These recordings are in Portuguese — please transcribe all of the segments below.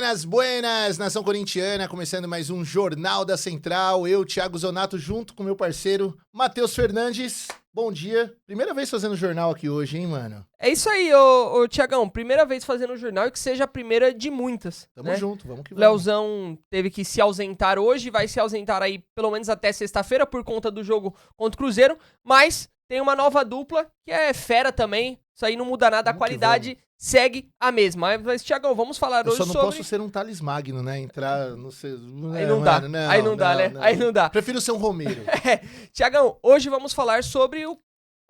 Buenas, buenas, nação corintiana, começando mais um Jornal da Central. Eu, Thiago Zonato, junto com meu parceiro Matheus Fernandes. Bom dia. Primeira vez fazendo jornal aqui hoje, hein, mano? É isso aí, ô Thiagão. Primeira vez fazendo jornal e que seja a primeira de muitas. Tamo junto, vamos que vamos. Leozão teve que se ausentar hoje, vai se ausentar aí pelo menos até sexta-feira por conta do jogo contra o Cruzeiro, mas tem uma nova dupla que é fera também. Isso aí não muda nada, a qualidade segue a mesma. Mas, Thiagão, vamos falar hoje sobre... Eu só não posso ser um Thales Magno, né? Entrar, não sei... Aí não dá, aí não dá, né? Aí não dá. Prefiro ser um Romero. Thiagão, hoje vamos falar sobre o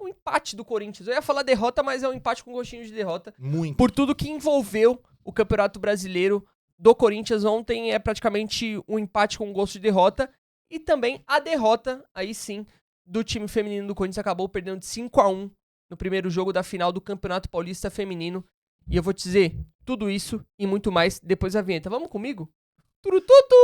empate do Corinthians. Eu ia falar derrota, mas é um empate com gostinho de derrota. Muito. Por tudo que envolveu o Campeonato Brasileiro do Corinthians ontem, é praticamente um empate com gosto de derrota. E também a derrota, aí sim, do time feminino do Corinthians acabou perdendo de 5-1 no primeiro jogo da final do Campeonato Paulista Feminino. E eu vou te dizer tudo isso e muito mais depois da vinheta. Vamos comigo? Turututu!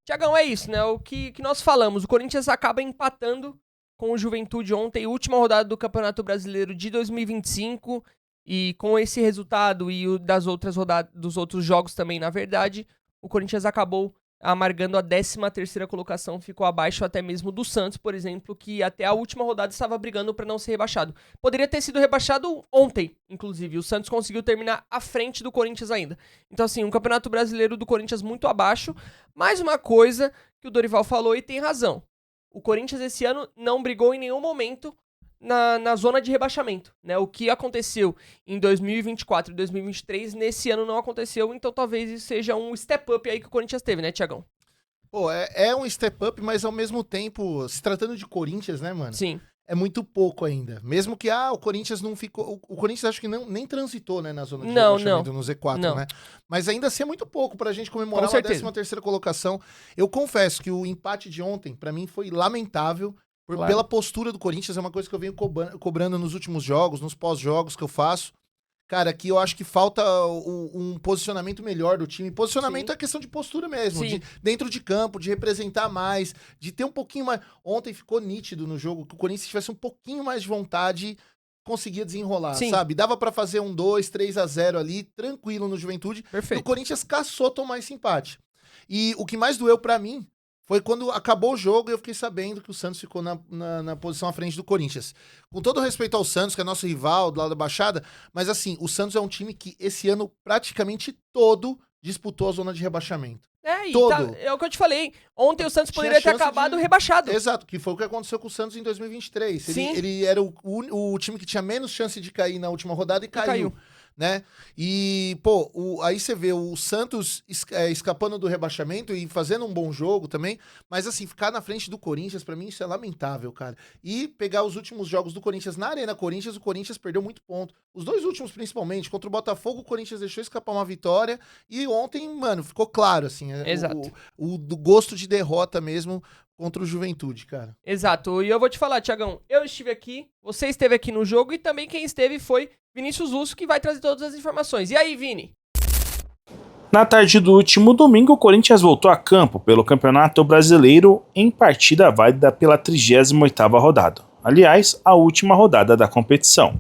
Thiagão, é isso, né? O que nós falamos. O Corinthians acaba empatando com o Juventude ontem, última rodada do Campeonato Brasileiro de 2025. E com esse resultado e o das outras rodadas, dos outros jogos também, na verdade, o Corinthians acabou amargando a 13ª colocação, ficou abaixo até mesmo do Santos, por exemplo, que até a última rodada estava brigando para não ser rebaixado. Poderia ter sido rebaixado ontem, inclusive. O Santos conseguiu terminar à frente do Corinthians ainda. Então, assim, um Campeonato Brasileiro do Corinthians muito abaixo. Mais uma coisa que o Dorival falou e tem razão. O Corinthians esse ano não brigou em nenhum momento na zona de rebaixamento, né? O que aconteceu em 2024 e 2023, nesse ano não aconteceu, então talvez isso seja um step up aí que o Corinthians teve, né, Thiagão? Pô, é um step up, mas ao mesmo tempo, se tratando de Corinthians, né, mano? Sim. É muito pouco ainda. Mesmo que, o Corinthians não ficou... O Corinthians acho que nem transitou, né, na zona de rebaixamento no Z4, né? Mas ainda assim é muito pouco pra gente comemorar uma 13ª colocação. Eu confesso que o empate de ontem, pra mim, foi lamentável. Claro. Pela postura do Corinthians, é uma coisa que eu venho cobrando nos últimos jogos, nos pós-jogos que eu faço. Cara, aqui eu acho que falta um posicionamento melhor do time. Posicionamento é questão de postura mesmo, dentro de campo, de representar mais, de ter um pouquinho mais... Ontem ficou nítido no jogo que o Corinthians tivesse um pouquinho mais de vontade, conseguia desenrolar, sabe? Dava pra fazer um 2-3-0 ali, tranquilo no Juventude. Perfeito. E o Corinthians caçou tomar esse empate. E o que mais doeu pra mim foi quando acabou o jogo e eu fiquei sabendo que o Santos ficou na posição à frente do Corinthians. Com todo respeito ao Santos, que é nosso rival do lado da Baixada, mas assim, o Santos é um time que esse ano praticamente todo disputou a zona de rebaixamento. Todo. É o que eu te falei. Ontem o Santos poderia ter acabado rebaixado. Exato, que foi o que aconteceu com o Santos em 2023. Sim. Ele era o time que tinha menos chance de cair na última rodada e caiu. Né? E, pô, aí você vê o Santos escapando do rebaixamento e fazendo um bom jogo também, mas assim, ficar na frente do Corinthians, pra mim, isso é lamentável, cara. E pegar os últimos jogos do Corinthians na Arena Corinthians, o Corinthians perdeu muito ponto. Os dois últimos, principalmente, contra o Botafogo, o Corinthians deixou escapar uma vitória, e ontem, mano, ficou claro, assim, o do gosto de derrota mesmo contra o Juventude, cara. Exato, e eu vou te falar, Thiagão, eu estive aqui, você esteve aqui no jogo, e também quem esteve foi Vinícius Russo, que vai trazer todas as informações. E aí, Vini? Na tarde do último domingo, o Corinthians voltou a campo pelo Campeonato Brasileiro em partida válida pela 38ª rodada. Aliás, a última rodada da competição.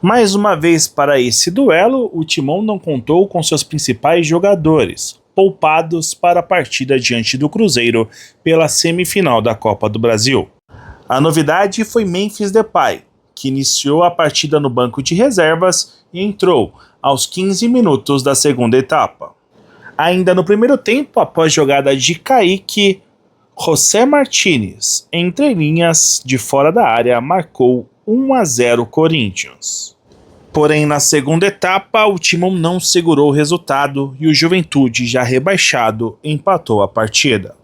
Mais uma vez para esse duelo, o Timão não contou com seus principais jogadores, poupados para a partida diante do Cruzeiro pela semifinal da Copa do Brasil. A novidade foi Memphis Depay, que iniciou a partida no banco de reservas e entrou aos 15 minutos da segunda etapa. Ainda no primeiro tempo, após jogada de Kaique, José Martínez, entre linhas de fora da área, marcou 1-0 Corinthians. Porém, na segunda etapa, o Timão não segurou o resultado e o Juventude, já rebaixado, empatou a partida.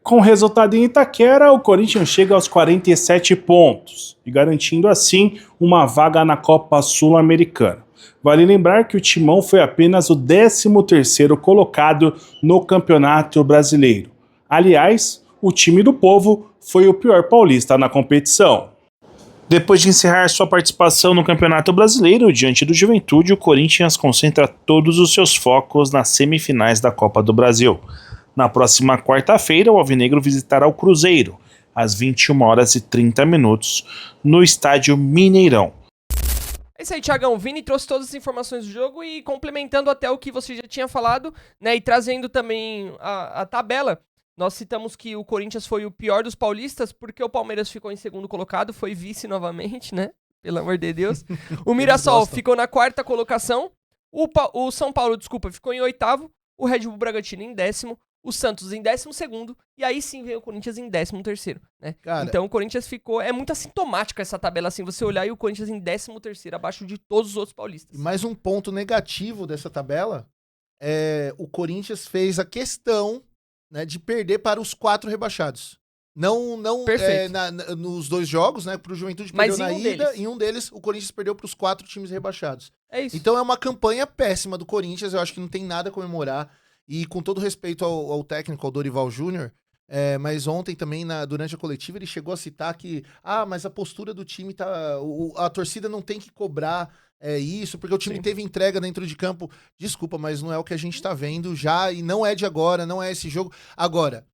Com o resultado em Itaquera, o Corinthians chega aos 47 pontos e garantindo assim uma vaga na Copa Sul-Americana. Vale lembrar que o Timão foi apenas o 13º colocado no Campeonato Brasileiro. Aliás, o time do povo foi o pior paulista na competição. Depois de encerrar sua participação no Campeonato Brasileiro diante do Juventude, o Corinthians concentra todos os seus focos nas semifinais da Copa do Brasil. Na próxima quarta-feira, o Alvinegro visitará o Cruzeiro, às 21h30, no estádio Mineirão. É isso aí, Thiagão. Vini trouxe todas as informações do jogo e complementando até o que você já tinha falado, né? E trazendo também a tabela. Nós citamos que o Corinthians foi o pior dos paulistas porque o Palmeiras ficou em segundo colocado, foi vice novamente, né? Pelo amor de Deus. O Mirassol ficou na 4ª colocação. O São Paulo, ficou em 8º. O Red Bull Bragantino em 10º. O Santos em 12º. E aí sim veio o Corinthians em 13º, né? Cara, então o Corinthians ficou... É muito assintomática essa tabela, assim, você olhar e o Corinthians em 13º, abaixo de todos os outros paulistas. E mais um ponto negativo dessa tabela é o Corinthians fez a questão, né, de perder para os 4 rebaixados. Não nos 2 jogos, né? Pro Juventude perdeu na ida, em um deles o Corinthians perdeu para os 4 times rebaixados. É isso. Então é uma campanha péssima do Corinthians, eu acho que não tem nada a comemorar. E com todo respeito ao técnico, ao Dorival Júnior, mas ontem também, durante a coletiva, ele chegou a citar que mas a postura do time tá. A torcida não tem que cobrar isso, porque o time teve entrega dentro de campo. Desculpa, mas não é o que a gente tá vendo já, e não é de agora, não é esse jogo. Agora,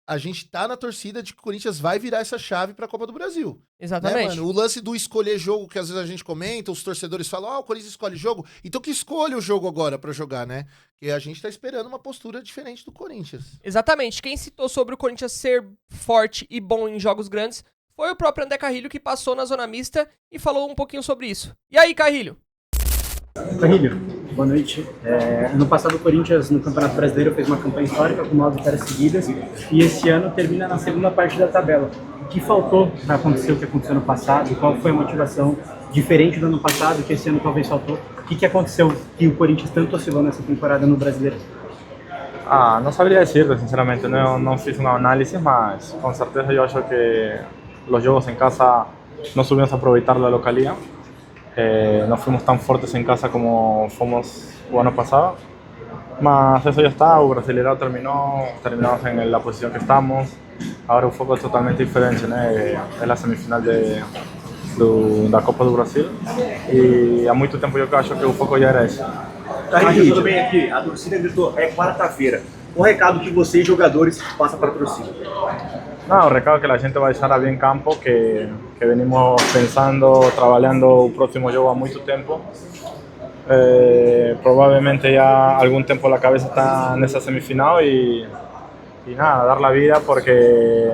a gente tá na torcida de que o Corinthians vai virar essa chave pra Copa do Brasil. Exatamente. Né, mano? O lance do escolher jogo, que às vezes a gente comenta, os torcedores falam, o Corinthians escolhe jogo, então que escolha o jogo agora pra jogar, né? E a gente tá esperando uma postura diferente do Corinthians. Exatamente. Quem citou sobre o Corinthians ser forte e bom em jogos grandes foi o próprio André Carrilho, que passou na zona mista e falou um pouquinho sobre isso. E aí, Carrilho? Carrilho, boa noite. Ano passado o Corinthians no Campeonato Brasileiro fez uma campanha histórica com 9 vitórias seguidas e esse ano termina na segunda parte da tabela. O que faltou para acontecer o que aconteceu no passado? Qual foi a motivação diferente do ano passado que esse ano talvez faltou? O que aconteceu que o Corinthians tanto oscilou nessa temporada no Brasileiro? No sabría decirlo, sinceramente, no fiz una análisis, mas con certeza yo acho que los juegos en casa no supimos aprovechar la localidad. No fuimos tan fuertes en casa como fuimos el año pasado, mas eso ya está, el Brasileirão terminamos en la posición que estamos, ahora el foco es totalmente diferente, ¿no? Es la semifinal da Copa do Brasil e há muito tempo eu acho que o foco já era esse. Carrilho, tudo bem aqui? A torcida gritou, é quarta-feira. O recado que vocês, jogadores, passam para a torcida? No, el recado que la gente va a estar bien en campo, que venimos pensando, trabajando el próximo juego a mucho tiempo. Probablemente ya algún tiempo la cabeza está en esa semifinal y nada, dar la vida porque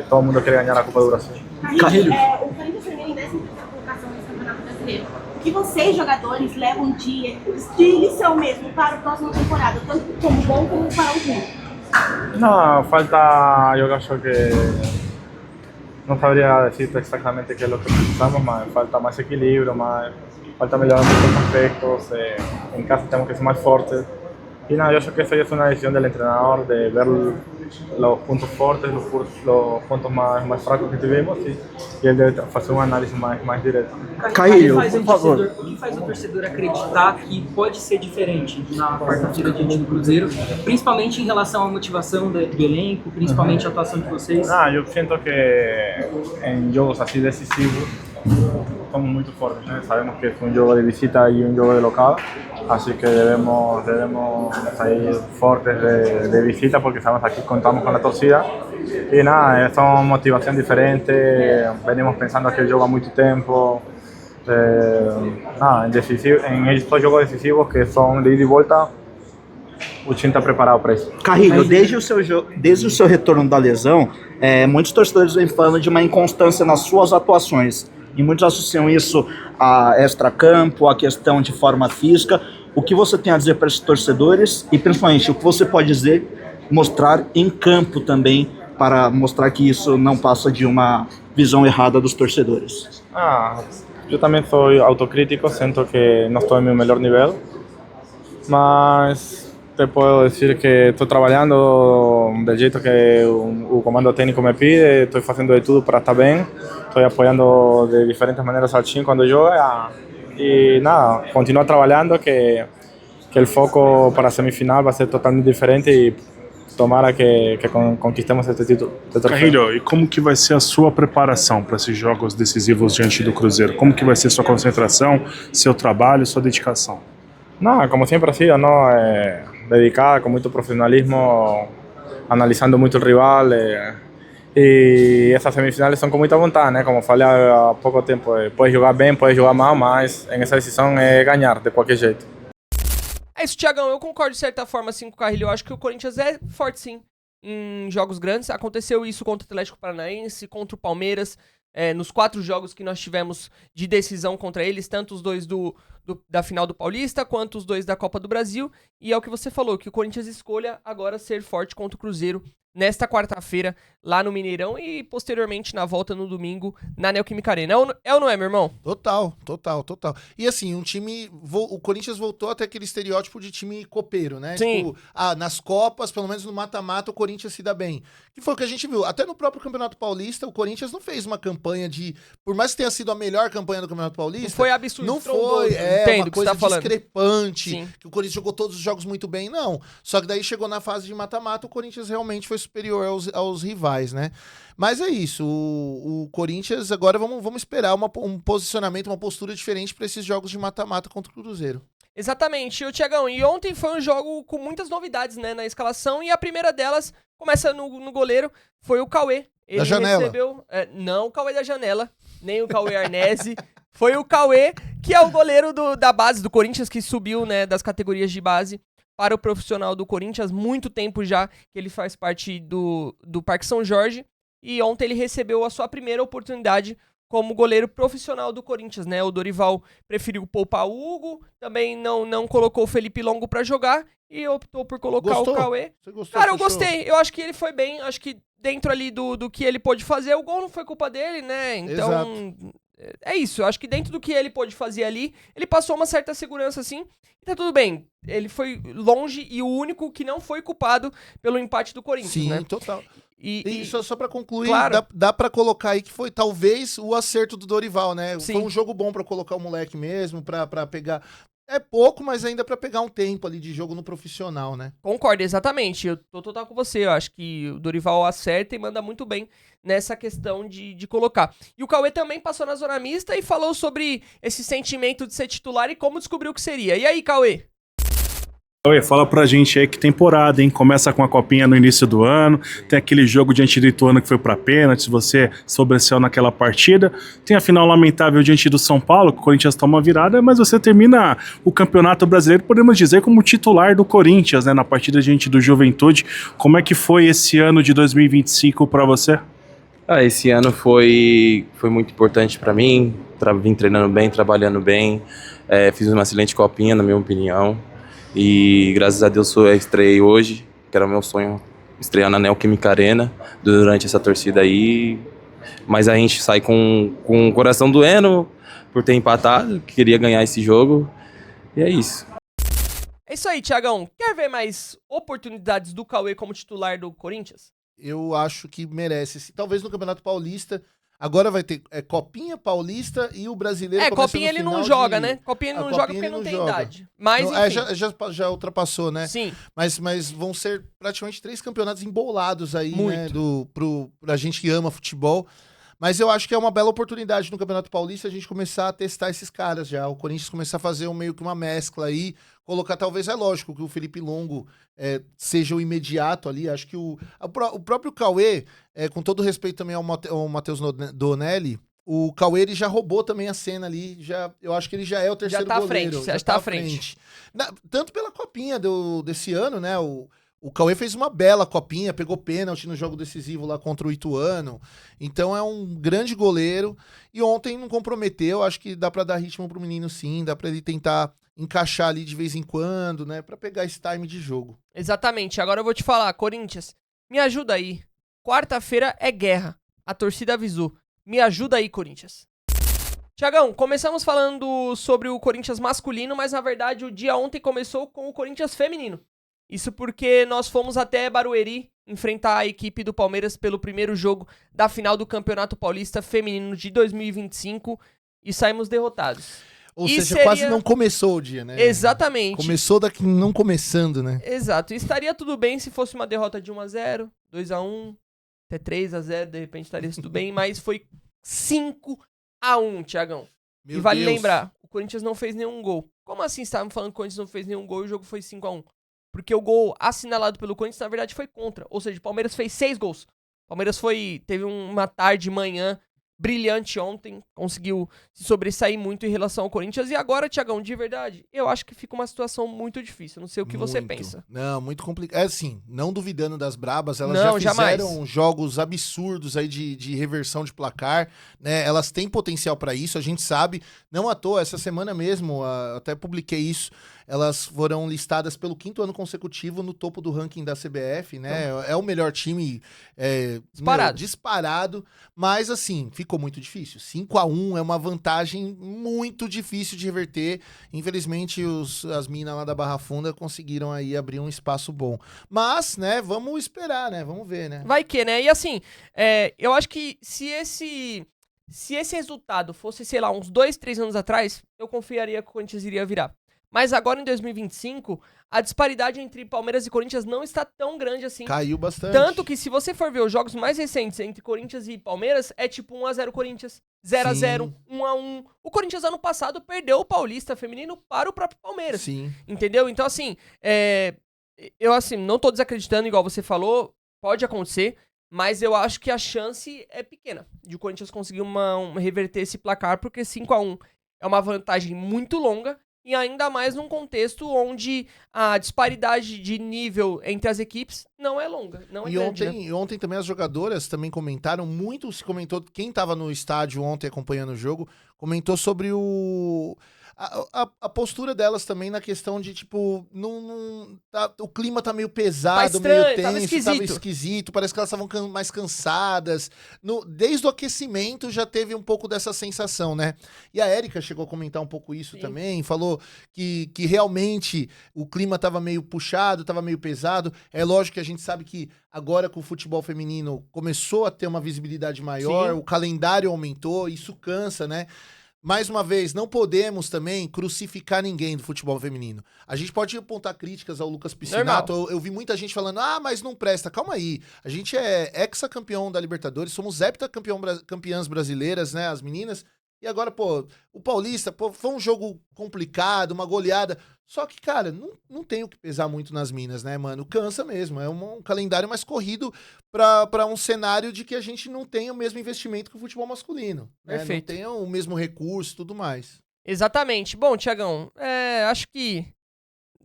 todo el mundo quiere ganar la Copa do Brasil. Carrilho, o Corinthians termina em 13ª colocação no Campeonato Brasileiro. O que vocês, jogadores, levam de lição mesmo para a próxima temporada, tanto como bom como para o ruim? No, falta, yo creo que no sabría decirte exactamente qué es lo que necesitamos, más falta más equilibrio, falta mejorar muchos aspectos, en casa tenemos que ser más fuertes. Y nada, yo creo que eso ya es una decisión del entrenador, de ver los puntos fuertes, los puntos más fracos que tuvimos y él debe hacer un análisis más directo. Carrilho, por favor. O que faz o torcedor acreditar que pode ser diferente na quarta-feira diante do Cruzeiro, principalmente em relação à motivação do elenco, principalmente a atuação de vocês? Eu sinto que em jogos assim decisivos somos muito fortes, né? Sabemos que é um jogo de visita e um jogo de local, así que debemos salir fortes de visita porque sabemos que aquí contamos con la torcida y nada, son motivación diferente, venimos pensando que el juego a mucho tiempo, en estos jogos decisivos que son de ida e volta, o time está preparado para isso. Carrilho, desde o seu retorno da lesão, muitos torcedores vêm falando de uma inconstância nas suas atuações. E muitos associam isso a extracampo, a questão de forma física. O que você tem a dizer para esses torcedores e, principalmente, o que você pode dizer, mostrar em campo também, para mostrar que isso não passa de uma visão errada dos torcedores? Eu também sou autocrítico, sinto que não estou em meu melhor nível, mas te puedo decir que estoy trabajando del jeito que el comando técnico me pide, estoy haciendo de todo para estar bien, estoy apoyando de diferentes maneras al team cuando juega y nada, continuar trabajando que el foco para semifinal va a ser totalmente diferente y tomara que conquistemos este título. Carrilho, e como que vai ser a sua preparação para esses jogos decisivos diante do Cruzeiro? Como que vai ser sua concentração, seu trabalho, sua dedicação? Nada, como siempre ha sido, ¿no? Dedicada, con mucho profesionalismo, analizando mucho el rival E essas semifinais são com muita vontade, né? Como falei há pouco tempo, pode jogar bem, pode jogar mal, mas em essa decisão é ganhar de qualquer jeito. É isso, Thiagão, eu concordo de certa forma assim com o Carrilho. Eu acho que o Corinthians é forte sim em jogos grandes. Aconteceu isso contra o Atlético Paranaense, contra o Palmeiras, nos 4 jogos que nós tivemos de decisão contra eles, tanto os 2 da final do Paulista, quanto os 2 da Copa do Brasil. E é o que você falou, que o Corinthians escolha agora ser forte contra o Cruzeiro nesta quarta-feira, lá no Mineirão, e posteriormente na volta no domingo, na Neoquímica Arena. É ou não é, meu irmão? Total. E assim, o Corinthians voltou até aquele estereótipo de time copeiro, né? Sim. Tipo, nas Copas, pelo menos no mata-mata, o Corinthians se dá bem. Que foi o que a gente viu. Até no próprio Campeonato Paulista, o Corinthians não fez uma campanha por mais que tenha sido a melhor campanha do Campeonato Paulista... Não foi absurdo. Não foi, uma coisa discrepante, Sim. que o Corinthians jogou todos os jogos muito bem, não. Só que daí chegou na fase de mata-mata, o Corinthians realmente foi superior aos rivais, né? Mas é isso, o Corinthians agora vamos esperar um posicionamento, uma postura diferente para esses jogos de mata-mata contra o Cruzeiro. Exatamente, o Thiagão, e ontem foi um jogo com muitas novidades, né, na escalação, e a primeira delas, começa no goleiro, foi o Cauê. Ele da janela. Recebeu, não o Cauê da janela, nem o Cauê Arnese, foi o Cauê, que é o goleiro da base do Corinthians, que subiu, né, das categorias de base para o profissional do Corinthians, muito tempo já que ele faz parte do Parque São Jorge, e ontem ele recebeu a sua primeira oportunidade como goleiro profissional do Corinthians, né? O Dorival preferiu poupar o Hugo, também não colocou o Felipe Longo pra jogar e optou por colocar o Cauê. Você gostou? Cara, eu gostei. Eu acho que ele foi bem, acho que dentro ali do que ele pôde fazer, o gol não foi culpa dele, né? Então, exato. É isso. Eu acho que dentro do que ele pôde fazer ali, ele passou uma certa segurança, assim, e tá tudo bem. Ele foi longe e o único que não foi culpado pelo empate do Corinthians, Sim, né? total. E só pra concluir, claro. dá pra colocar aí que foi talvez o acerto do Dorival, né? Sim. Foi um jogo bom pra colocar o moleque mesmo, pra pegar... É pouco, mas ainda pra pegar um tempo ali de jogo no profissional, né? Concordo, exatamente. Eu tô total com você. Eu acho que o Dorival acerta e manda muito bem nessa questão de colocar. E o Cauê também passou na zona mista e falou sobre esse sentimento de ser titular e como descobriu que seria. E aí, Cauê? Cauê, fala pra gente aí que temporada, hein? Começa com a copinha no início do ano, tem aquele jogo diante do Ituano que foi pra pênalti, você sobressaiu naquela partida, tem a final lamentável diante do São Paulo, que o Corinthians toma virada, mas você termina o Campeonato Brasileiro, podemos dizer, como titular do Corinthians, né? Na partida diante do Juventude. Como é que foi esse ano de 2025 pra você? Esse ano foi muito importante pra mim, vim treinando bem, trabalhando bem, fiz uma excelente copinha, na minha opinião. E graças a Deus eu estreiei hoje, que era o meu sonho, estrear na Neoquímica Arena durante essa torcida aí. Mas a gente sai com o coração doendo por ter empatado, queria ganhar esse jogo. E é isso. É isso aí, Thiagão. Quer ver mais oportunidades do Cauê como titular do Corinthians? Eu acho que merece. Talvez no Campeonato Paulista. Agora vai ter Copinha Paulista e o Brasileiro. Copinha ele não joga, né? Copinha ele não joga porque não tem idade. Mas, enfim. Já ultrapassou, né? Sim. Mas vão ser praticamente 3 campeonatos embolados aí, muito, né? Pra gente que ama futebol. Mas eu acho que é uma bela oportunidade no Campeonato Paulista a gente começar a testar esses caras já. O Corinthians começar a fazer meio que uma mescla aí. Colocar, talvez, é lógico que o Felipe Longo seja o imediato ali. Acho que o próprio Cauê, com todo respeito também ao Matheus Donelli, o Cauê ele já roubou também a cena ali. Eu acho que ele já é o terceiro goleiro. Já tá à frente. Tanto pela copinha desse ano, né? O Cauê fez uma bela copinha, pegou pênalti no jogo decisivo lá contra o Ituano. Então é um grande goleiro. E ontem não comprometeu. Acho que dá pra dar ritmo pro menino sim. Dá pra ele tentar encaixar ali de vez em quando, né? Pra pegar esse time de jogo. Exatamente. Agora eu vou te falar, Corinthians, me ajuda aí. Quarta-feira é guerra. A torcida avisou. Me ajuda aí, Corinthians. Thiagão, começamos falando sobre o Corinthians masculino, mas na verdade o dia ontem começou com o Corinthians feminino. Isso porque nós fomos até Barueri enfrentar a equipe do Palmeiras pelo primeiro jogo da final do Campeonato Paulista Feminino de 2025 e saímos derrotados. Ou seja, quase não começou o dia, né? Exatamente. Começou daqui não começando, né? Exato. E estaria tudo bem se fosse uma derrota de 1-0, 2-1, até 3-0, de repente estaria tudo bem, mas foi 5-1, Thiagão. E vale lembrar, o Corinthians não fez nenhum gol. Como assim estavam falando que o Corinthians não fez nenhum gol e o jogo foi 5-1? Porque o gol assinalado pelo Corinthians, na verdade, foi contra. Ou seja, o Palmeiras fez 6 gols. Palmeiras teve uma tarde, manhã brilhante ontem, conseguiu se sobressair muito em relação ao Corinthians. E agora, Thiagão, de verdade, eu acho que fica uma situação muito difícil. Não sei o que você pensa. Não, muito complicado. É assim, não duvidando das brabas, elas já fizeram jamais. Jogos absurdos aí de reversão de placar, né? Elas têm potencial para isso, a gente sabe. Não à toa, essa semana mesmo, até publiquei isso, elas foram listadas pelo 5º ano consecutivo no topo do ranking da CBF, né? Então, é o melhor time disparado, mas assim, ficou muito difícil. 5-1 é uma vantagem muito difícil de reverter. Infelizmente, as minas lá da Barra Funda conseguiram aí abrir um espaço bom. Mas, né, vamos esperar, né? Vamos ver, né? Vai que, né? E assim, eu acho que se esse resultado fosse, sei lá, uns 2, 3 anos atrás, eu confiaria que o Corinthians iria virar. Mas agora, em 2025, a disparidade entre Palmeiras e Corinthians não está tão grande assim. Caiu bastante. Tanto que, se você for ver os jogos mais recentes entre Corinthians e Palmeiras, é tipo 1-0 Corinthians, 0-0, 1-1. O Corinthians, ano passado, perdeu o Paulista feminino para o próprio Palmeiras. Sim. Entendeu? Então, assim, eu assim, não tô desacreditando, igual você falou, pode acontecer, mas eu acho que a chance é pequena de o Corinthians conseguir reverter esse placar, porque 5-1 é uma vantagem muito longa. E ainda mais num contexto onde a disparidade de nível entre as equipes não é longa. Não é grande, e ontem também as jogadoras também comentaram, muito se comentou, quem estava no estádio ontem acompanhando o jogo, comentou sobre a postura delas também na questão de, tipo, o clima tá meio pesado, estranho, meio tenso, tava esquisito, parece que elas estavam mais cansadas. Desde o aquecimento já teve um pouco dessa sensação, né? E a Érica chegou a comentar um pouco isso também, falou que realmente o clima tava meio puxado, tava meio pesado. É lógico que a gente sabe que agora com o futebol feminino começou a ter uma visibilidade maior, o calendário aumentou, isso cansa, né? Mais uma vez, não podemos também crucificar ninguém do futebol feminino. A gente pode apontar críticas ao Lucas Piscinato. Eu vi muita gente falando, mas não presta. Calma aí. A gente é ex-campeão da Libertadores, somos heptacampeãs brasileiras, né, as meninas. E agora, o Paulista, foi um jogo complicado, uma goleada. Só que, cara, não tem o que pesar muito nas minas, né, mano? Cansa mesmo. É um calendário mais corrido pra um cenário de que a gente não tem o mesmo investimento que o futebol masculino. Né? Perfeito. Não tem o mesmo recurso e tudo mais. Exatamente. Bom, Thiagão, acho que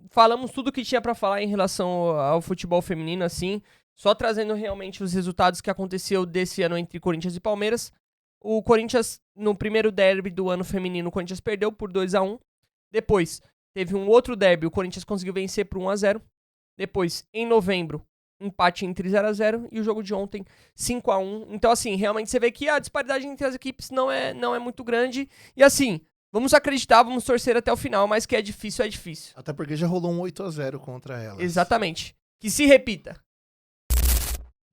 falamos tudo que tinha pra falar em relação ao futebol feminino, assim. Só trazendo realmente os resultados que aconteceu desse ano entre Corinthians e Palmeiras. O Corinthians, no primeiro derby do ano feminino, o Corinthians perdeu por 2-1. Depois, teve um outro derby, o Corinthians conseguiu vencer por 1-0. Depois, em novembro, empate entre 0-0. E o jogo de ontem, 5-1. Então, assim, realmente você vê que a disparidade entre as equipes não é muito grande. E, assim, vamos acreditar, vamos torcer até o final, mas que é difícil, é difícil. Até porque já rolou um 8-0 contra elas. Exatamente. Que se repita.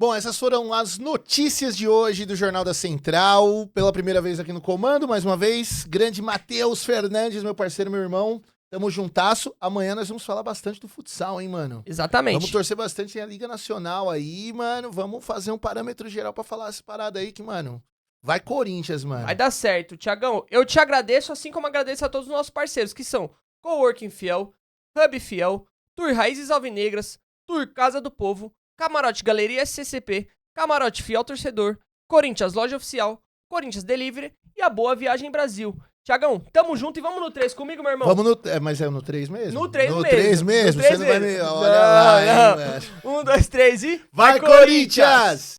Bom, essas foram as notícias de hoje do Jornal da Central. Pela primeira vez aqui no comando, mais uma vez, grande Matheus Fernandes, meu parceiro, meu irmão. Tamo juntasso. Amanhã nós vamos falar bastante do futsal, hein, mano? Exatamente. Vamos torcer bastante a Liga Nacional aí, mano. Vamos fazer um parâmetro geral pra falar essa parada aí que, mano, vai Corinthians, mano. Vai dar certo. Thiagão, eu te agradeço, assim como agradeço a todos os nossos parceiros, que são Coworking Fiel, Hub Fiel, Tour Raízes Alvinegras, Tour Casa do Povo, Camarote Galeria SCCP, Camarote Fiel Torcedor, Corinthians Loja Oficial, Corinthians Delivery e a Boa Viagem Brasil. Thiagão, tamo junto e vamos no 3 comigo, meu irmão? Mas é no 3 mesmo? No 3 mesmo. No 3 mesmo? No 3 Você não vai me... mesmo. Olha lá, hein, velho. 1, 2, 3 e... Vai, Corinthians!